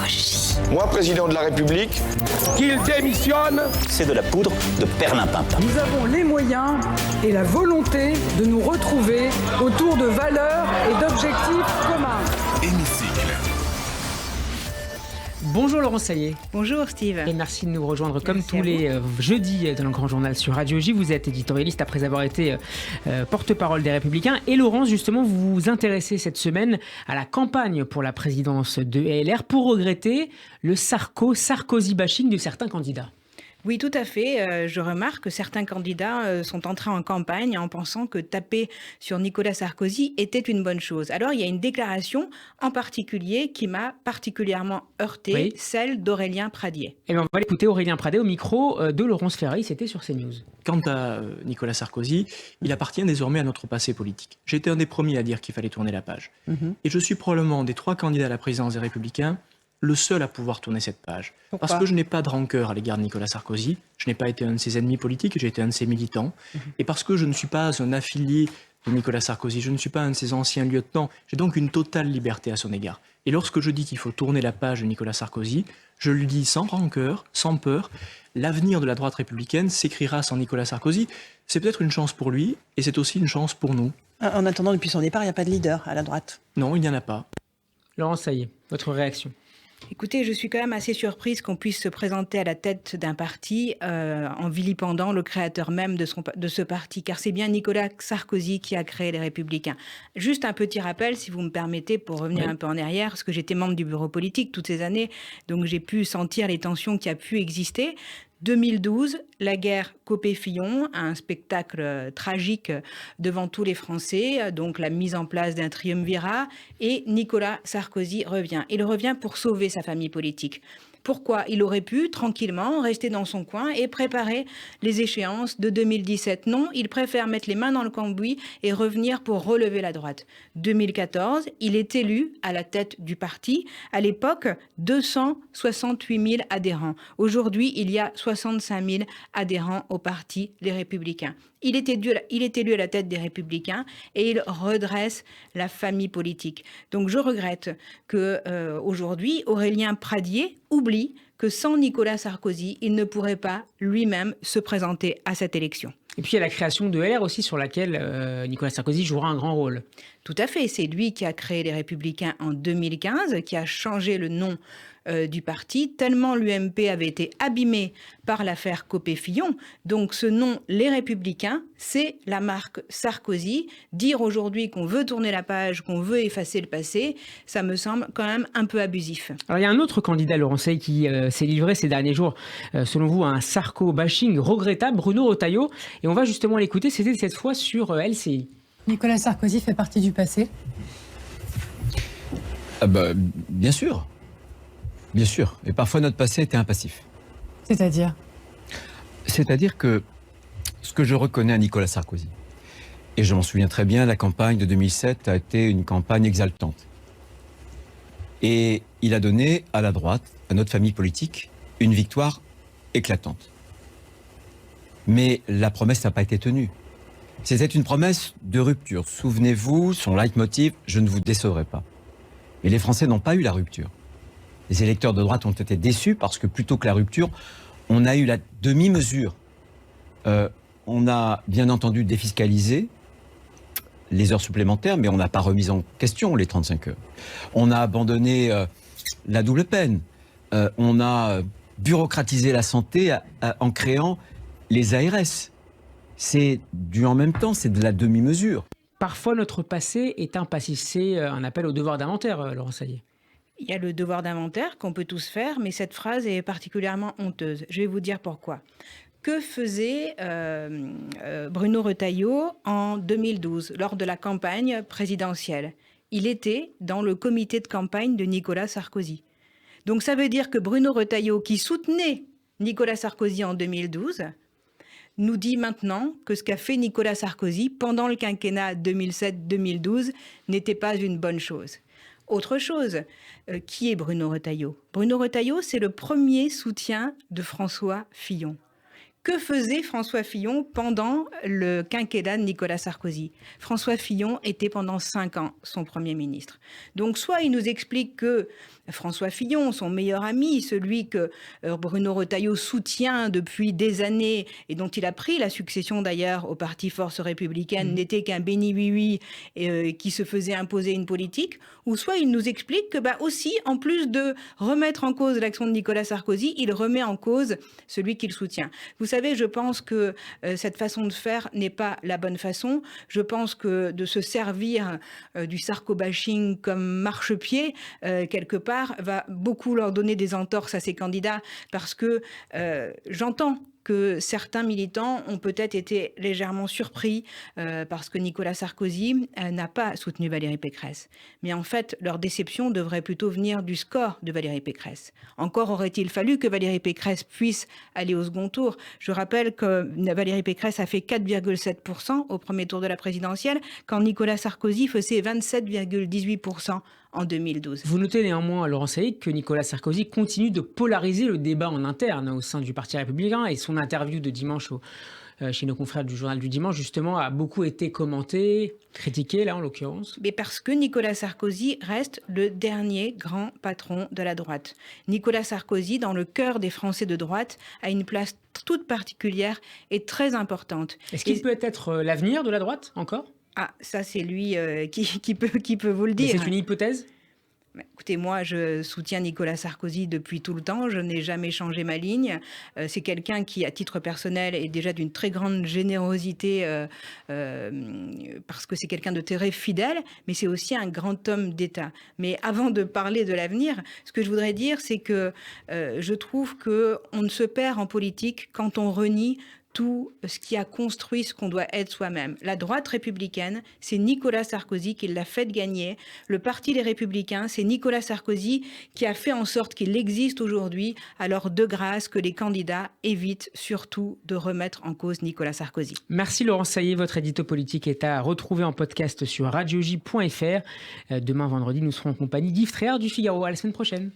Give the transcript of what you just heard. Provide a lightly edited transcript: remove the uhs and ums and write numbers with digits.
Sarkozy. Moi, président de la République, qu'il démissionne. C'est de la poudre de perlimpinpin. Nous avons les moyens et la volonté de nous retrouver autour de valeurs et d'objectifs communs. Hémicycle. Bonjour Laurence Saillet. Bonjour Steve. Et merci de nous rejoindre comme tous les jeudis dans le Grand Journal sur Radio J. Vous êtes éditorialiste après avoir été porte-parole des Républicains. Et Laurence, justement, vous vous intéressez cette semaine à la campagne pour la présidence de LR pour regretter le Sarkozy bashing de certains candidats. Oui, tout à fait. Je remarque que certains candidats sont entrés en campagne en pensant que taper sur Nicolas Sarkozy était une bonne chose. Alors, il y a une déclaration en particulier qui m'a particulièrement heurtée, oui. Celle d'Aurélien Pradié. Et bien, on va l'écouter, Aurélien Pradié, au micro de Laurence Ferrari, c'était sur CNews. Quant à Nicolas Sarkozy, il appartient désormais à notre passé politique. J'étais un des premiers à dire qu'il fallait tourner la page. Et je suis probablement des 3 candidats à la présidence des Républicains le seul à pouvoir tourner cette page. Pourquoi ? Parce que je n'ai pas de rancœur à l'égard de Nicolas Sarkozy, je n'ai pas été un de ses ennemis politiques, j'ai été un de ses militants, et parce que je ne suis pas un affilié de Nicolas Sarkozy, je ne suis pas un de ses anciens lieutenants, j'ai donc une totale liberté à son égard. Et lorsque je dis qu'il faut tourner la page de Nicolas Sarkozy, je lui dis sans rancœur, sans peur, l'avenir de la droite républicaine s'écrira sans Nicolas Sarkozy. C'est peut-être une chance pour lui, et c'est aussi une chance pour nous. En attendant, depuis son départ, il n'y a pas de leader à la droite. Non, il n'y en a pas. Laurence Saillet, votre réaction ? Écoutez, je suis quand même assez surprise qu'on puisse se présenter à la tête d'un parti en vilipendant le créateur même de ce parti, car c'est bien Nicolas Sarkozy qui a créé les Républicains. Juste un petit rappel, si vous me permettez, pour revenir un peu en arrière, parce que j'étais membre du bureau politique toutes ces années, donc j'ai pu sentir les tensions qui a pu exister. 2012, la guerre Copé-Fillon, un spectacle tragique devant tous les Français, donc la mise en place d'un triumvirat, et Nicolas Sarkozy revient. Il revient pour sauver sa famille politique. Pourquoi ? Il aurait pu, tranquillement, rester dans son coin et préparer les échéances de 2017. Non, il préfère mettre les mains dans le cambouis et revenir pour relever la droite. 2014, il est élu à la tête du parti. À l'époque, 268 000 adhérents. Aujourd'hui, il y a 65 000 adhérents au parti Les Républicains. Il est élu à la tête des Républicains et il redresse la famille politique. Donc je regrette que aujourd'hui, Aurélien Pradié oublie que sans Nicolas Sarkozy, il ne pourrait pas lui-même se présenter à cette élection. Et puis il y a la création de LR aussi sur laquelle Nicolas Sarkozy jouera un grand rôle. Tout à fait, c'est lui qui a créé les Républicains en 2015, qui a changé le nom du parti, tellement l'UMP avait été abîmée par l'affaire Copé-Fillon. Donc ce nom, les Républicains, c'est la marque Sarkozy. Dire aujourd'hui qu'on veut tourner la page, qu'on veut effacer le passé, ça me semble quand même un peu abusif. Alors il y a un autre candidat, Laurence Saillet, qui s'est livré ces derniers jours, selon vous, à un Sarko-bashing regrettable, Bruno Retailleau. Et on va justement l'écouter, c'était cette fois sur LCI. Nicolas Sarkozy fait partie du passé ? Bien sûr. Bien sûr. Et parfois, notre passé était un passif. C'est-à-dire ? C'est-à-dire que ce que je reconnais à Nicolas Sarkozy, et je m'en souviens très bien, la campagne de 2007 a été une campagne exaltante. Et il a donné à la droite, à notre famille politique, une victoire éclatante. Mais la promesse n'a pas été tenue. C'était une promesse de rupture. Souvenez-vous, son leitmotiv, je ne vous décevrai pas. Mais les Français n'ont pas eu la rupture. Les électeurs de droite ont été déçus parce que plutôt que la rupture, on a eu la demi-mesure. On a bien entendu défiscalisé les heures supplémentaires, mais on n'a pas remis en question les 35 heures. On a abandonné la double peine. On a bureaucratisé la santé en créant les ARS. C'est du en même temps, c'est de la demi-mesure. Parfois, notre passé est un passif. C'est un appel au devoir d'inventaire, Laurence Saillet. Il y a le devoir d'inventaire qu'on peut tous faire, mais cette phrase est particulièrement honteuse. Je vais vous dire pourquoi. Que faisait Bruno Retailleau en 2012, lors de la campagne présidentielle ? Il était dans le comité de campagne de Nicolas Sarkozy. Donc ça veut dire que Bruno Retailleau, qui soutenait Nicolas Sarkozy en 2012, nous dit maintenant que ce qu'a fait Nicolas Sarkozy pendant le quinquennat 2007-2012 n'était pas une bonne chose. Autre chose, qui est Bruno Retailleau ? Bruno Retailleau, c'est le premier soutien de François Fillon. Que faisait François Fillon pendant le quinquennat de Nicolas Sarkozy? François Fillon était pendant 5 ans son Premier ministre. Donc soit il nous explique que François Fillon, son meilleur ami, celui que Bruno Retailleau soutient depuis des années et dont il a pris la succession d'ailleurs au parti Force républicaine, n'était qu'un béni oui-oui qui se faisait imposer une politique, ou soit il nous explique que aussi, en plus de remettre en cause l'action de Nicolas Sarkozy, il remet en cause celui qu'il soutient. Vous savez, je pense que cette façon de faire n'est pas la bonne façon. Je pense que de se servir du sarko-bashing comme marchepied, quelque part, va beaucoup leur donner des entorses à ces candidats parce que j'entends que certains militants ont peut-être été légèrement surpris parce que Nicolas Sarkozy n'a pas soutenu Valérie Pécresse. Mais en fait, leur déception devrait plutôt venir du score de Valérie Pécresse. Encore aurait-il fallu que Valérie Pécresse puisse aller au second tour. Je rappelle que Valérie Pécresse a fait 4,7% au premier tour de la présidentielle, quand Nicolas Sarkozy faisait 27,18% en 2012. Vous notez néanmoins, Laurent Saïd, que Nicolas Sarkozy continue de polariser le débat en interne au sein du Parti républicain, et son interview de dimanche chez nos confrères du Journal du Dimanche, justement, a beaucoup été commentée, critiquée, là, en l'occurrence. Mais parce que Nicolas Sarkozy reste le dernier grand patron de la droite. Nicolas Sarkozy, dans le cœur des Français de droite, a une place toute particulière et très importante. Est-ce qu'il peut être l'avenir de la droite, encore ? Ah, ça c'est lui qui peut vous le dire. Mais c'est une hypothèse ? Écoutez, moi, je soutiens Nicolas Sarkozy depuis tout le temps. Je n'ai jamais changé ma ligne. C'est quelqu'un qui, à titre personnel, est déjà d'une très grande générosité parce que c'est quelqu'un de très fidèle, mais c'est aussi un grand homme d'État. Mais avant de parler de l'avenir, ce que je voudrais dire, c'est que je trouve qu'on ne se perd en politique quand on renie tout ce qui a construit ce qu'on doit être soi-même. La droite républicaine, c'est Nicolas Sarkozy qui l'a fait gagner. Le Parti des Républicains, c'est Nicolas Sarkozy qui a fait en sorte qu'il existe aujourd'hui. Alors, de grâce, que les candidats évitent surtout de remettre en cause Nicolas Sarkozy. Merci Laurent Saillet. Votre édito politique est à retrouver en podcast sur radioj.fr. Demain, vendredi, nous serons en compagnie d'Yves Tréhard du Figaro. À la semaine prochaine.